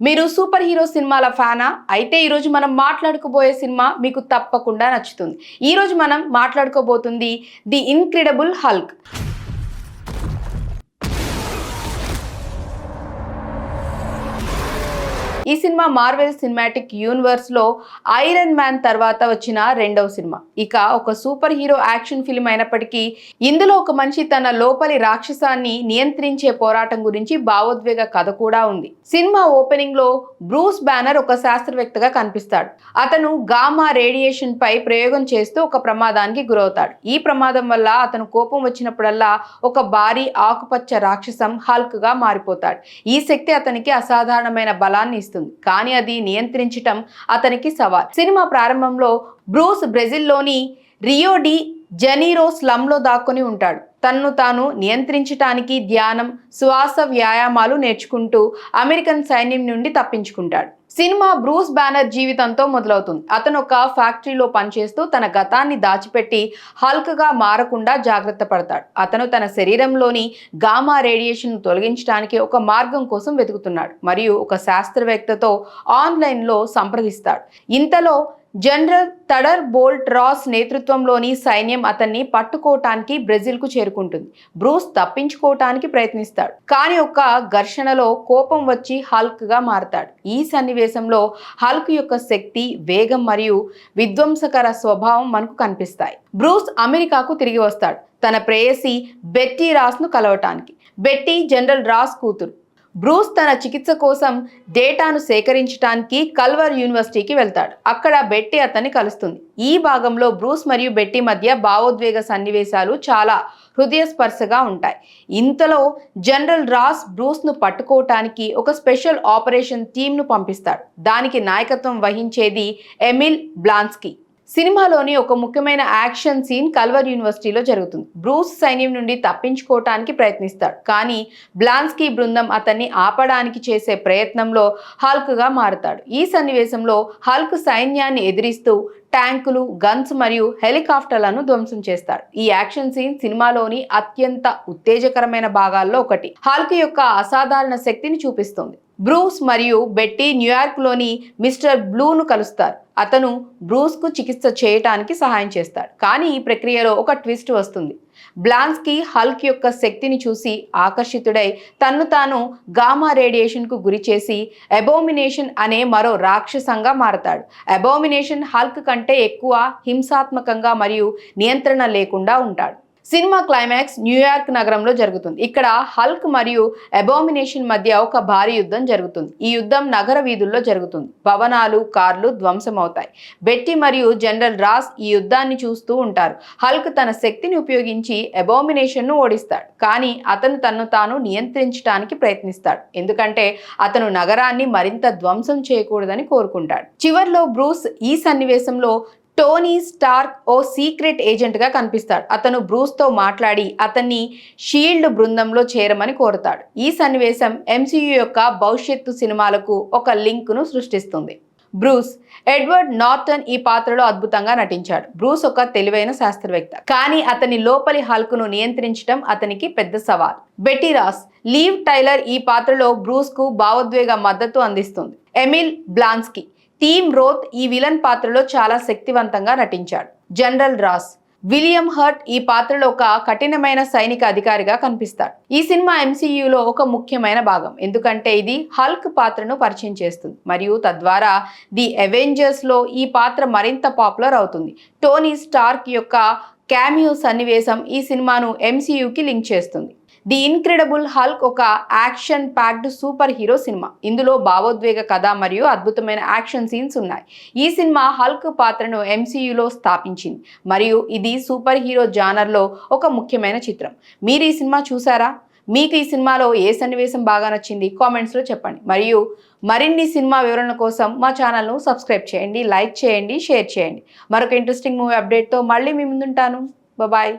మీరు super hero సినిమాల ఫ్యానా? అయితే ఈరోజు మనం మాట్లాడుకోబోయే సినిమా మీకు తప్పకుండా నచ్చుతుంది. ఈరోజు మనం మాట్లాడుకోబోతుంది ది ఇన్క్రెడిబుల్ హల్క్. ఈ సినిమా మార్వెల్ సినిమాటిక్ యూనివర్స్ లో ఐరన్ మ్యాన్ తర్వాత వచ్చిన రెండవ సినిమా. ఇక ఒక సూపర్ హీరో యాక్షన్ ఫిల్మ్ అయినప్పటికీ ఇందులో ఒక మనిషి తన లోపలి రాక్షసాన్ని నియంత్రించే పోరాటం గురించి భావోద్వేగ కథ కూడా ఉంది. సినిమా ఓపెనింగ్ లో బ్రూస్ బ్యానర్ ఒక శాస్త్రవేత్తగా కనిపిస్తాడు. అతను గామా రేడియేషన్ పై ప్రయోగం చేస్తూ ఒక ప్రమాదానికి గురవుతాడు. ఈ ప్రమాదం వల్ల అతను కోపం వచ్చినప్పుడల్లా ఒక భారీ ఆకుపచ్చ రాక్షసం హల్క్ గా మారిపోతాడు. ఈ శక్తి అతనికి అసాధారణమైన బలాన్ని ఇస్తుంది, కానీ అది నియంత్రించటం అతనికి సవాల్. సినిమా ప్రారంభంలో బ్రూస్ బ్రెజిల్లోని రియో డి జనీరో స్లమ్లో దాక్కుని ఉంటాడు. తన్ను తాను నియంత్రించటానికి ధ్యానం, శ్వాస వ్యాయామాలు నేర్చుకుంటూ అమెరికన్ సైన్యం నుండి తప్పించుకుంటాడు. సినిమా బ్రూస్ బ్యానర్ జీవితంతో మొదలవుతుంది. అతను ఒక ఫ్యాక్టరీలో పనిచేస్తూ తన గతాన్ని దాచిపెట్టి హల్క్ గా మారకుండా జాగ్రత్త పడతాడు. అతను తన శరీరంలోని గామా రేడియేషన్ తొలగించడానికి ఒక మార్గం కోసం వెతుకుతున్నాడు మరియు ఒక శాస్త్రవేత్తతో ఆన్లైన్లో సంప్రదిస్తాడు. ఇంతలో జనరల్ థడర్ బోల్ట్ రాస్ నేతృత్వంలోని సైన్యం అతన్ని పట్టుకోవటానికి బ్రెజిల్కు చేరుకుంటుంది. బ్రూస్ తప్పించుకోవటానికి ప్రయత్నిస్తాడు, కానీ ఒక ఘర్షణలో కోపం వచ్చి హల్క్ గా మారతాడు. ఈ సన్నివేశంలో హల్క్ యొక్క శక్తి, వేగం మరియు విధ్వంసకర స్వభావం మనకు కనిపిస్తాయి. బ్రూస్ అమెరికాకు తిరిగి వస్తాడు తన ప్రేయసి బెట్టీ రాస్ ను కలవటానికి. బెట్టీ జనరల్ రాస్ కూతురు. బ్రూస్ తన చికిత్స కోసం డేటాను సేకరించడానికి కల్వర్ యూనివర్సిటీకి వెళ్తాడు. అక్కడ బెట్టీ అతన్ని కలుస్తుంది. ఈ భాగంలో బ్రూస్ మరియు బెట్టీ మధ్య భావోద్వేగ సన్నివేశాలు చాలా హృదయస్పర్శగా ఉంటాయి. ఇంతలో జనరల్ రాస్ బ్రూస్ ను పట్టుకోవటానికి ఒక స్పెషల్ ఆపరేషన్ టీమ్ ను పంపిస్తాడు. దానికి నాయకత్వం వహించేది ఎమిల్ బ్లాన్స్కీ. సినిమాలోని ఒక ముఖ్యమైన యాక్షన్ సీన్ కల్వర్ యూనివర్సిటీలో జరుగుతుంది. బ్రూస్ సైన్యం నుండి తప్పించుకోవటానికి ప్రయత్నిస్తాడు, కానీ బ్లాన్స్కీ బృందం అతన్ని ఆపడానికి చేసే ప్రయత్నంలో హల్క్ గా మారుతాడు. ఈ సన్నివేశంలో హల్క్ సైన్యాన్ని ఎదిరిస్తూ ట్యాంకులు, గన్స్ మరియు హెలికాప్టర్లను ధ్వంసం చేస్తాడు. ఈ యాక్షన్ సీన్ సినిమాలోని అత్యంత ఉత్తేజకరమైన భాగాల్లో ఒకటి. హల్క్ యొక్క అసాధారణ శక్తిని చూపిస్తుంది. బ్రూస్ మరియు బెట్టీ న్యూయార్క్ లోని మిస్టర్ బ్లూను కలుస్తారు. అతను బ్రూస్ కు చికిత్స చేయటానికి సహాయం చేస్తాడు, కానీ ఈ ప్రక్రియలో ఒక ట్విస్ట్ వస్తుంది. బ్లాన్స్కీ హల్క్ యొక్క శక్తిని చూసి ఆకర్షితుడై తన్ను తాను గామా రేడియేషన్ కు గురి చేసి అబోమినేషన్ అనే మరో రాక్షసంగా మారతాడు. అబోమినేషన్ హల్క్ కంటే ఎక్కువ హింసాత్మకంగా మరియు నియంత్రణ లేకుండా ఉంటాడు. సినిమా క్లైమాక్స్ న్యూయార్క్ నగరంలో జరుగుతుంది. ఇక్కడ హల్క్ మరియు అబోమినేషన్ మధ్య ఒక భారీ యుద్ధం జరుగుతుంది. ఈ యుద్ధం నగర వీధుల్లో జరుగుతుంది. భవనాలు, కార్లు ధ్వంసమవుతాయి. బెట్టీ మరియు జనరల్ రాస్ ఈ యుద్ధాన్ని చూస్తూ ఉంటారు. హల్క్ తన శక్తిని ఉపయోగించి అబోమినేషన్ ను ఓడిస్తాడు, కానీ అతను తన్ను తాను నియంత్రించడానికి ప్రయత్నిస్తాడు, ఎందుకంటే అతను నగరాన్ని మరింత ధ్వంసం చేయకూడదని కోరుకుంటాడు. చివర్లో బ్రూస్ ఈ సన్నివేశంలో టోనీ స్టార్క్ ఓ సీక్రెట్ ఏజెంట్ గా కనిపిస్తాడు. అతను బ్రూస్ తో మాట్లాడి అతన్ని షీల్డ్ బృందంలో చేరమని కోరుతాడు. ఈ సన్నివేశం ఎంసీయూ యొక్క భవిష్యత్తు సినిమాలకు ఒక లింక్ ను సృష్టిస్తుంది. బ్రూస్. ఎడ్వర్డ్ నార్టన్ ఈ పాత్రలో అద్భుతంగా నటించాడు. బ్రూస్ ఒక తెలివైన శాస్త్రవేత్త, కానీ అతని లోపలి హల్క్ ను నియంత్రించడం అతనికి పెద్ద సవాల్. Betty Ross. లీవ్ టైలర్ ఈ పాత్రలో బ్రూస్ కు భావోద్వేగ మద్దతు అందిస్తుంది. ఎమిల్ బ్లాన్స్కీ. టీమ్ రోత్ ఈ విలన్ పాత్రలో చాలా శక్తివంతంగా నటించాడు. General Ross. విలియం హర్ట్ ఈ పాత్రలో ఒక కఠినమైన సైనిక అధికారిగా కనిపిస్తాడు. ఈ సినిమా ఎంసీయూలో ఒక ముఖ్యమైన భాగం, ఎందుకంటే ఇది హల్క్ పాత్రను పరిచయం చేస్తుంది మరియు తద్వారా ది అవెంజర్స్ లో ఈ పాత్ర మరింత పాపులర్ అవుతుంది. టోనీ స్టార్క్ యొక్క క్యామియో సన్నివేశం ఈ సినిమాను ఎంసీయూకి లింక్ చేస్తుంది. ది ఇన్క్రెడిబుల్ హల్క్ ఒక action packed super hero cinema. ఇందులో భావోద్వేగ కథ మరియు అద్భుతమైన యాక్షన్ సీన్స్ ఉన్నాయి. ఈ సినిమా హల్క్ పాత్రను ఎంసీయూలో స్థాపించింది మరియు ఇది సూపర్ హీరో జానర్లో ఒక ముఖ్యమైన చిత్రం. మీరు ఈ సినిమా చూసారా? మీకు ఈ సినిమాలో ఏ సన్నివేశం బాగా నచ్చింది? కామెంట్స్లో చెప్పండి. మరియు మరిన్ని సినిమా వివరణ కోసం మా ఛానల్ను సబ్స్క్రైబ్ చేయండి, లైక్ చేయండి, షేర్ చేయండి. మరొక ఇంట్రెస్టింగ్ మూవీ అప్డేట్తో మళ్ళీ మీ ముందుంటాను. బాయ్.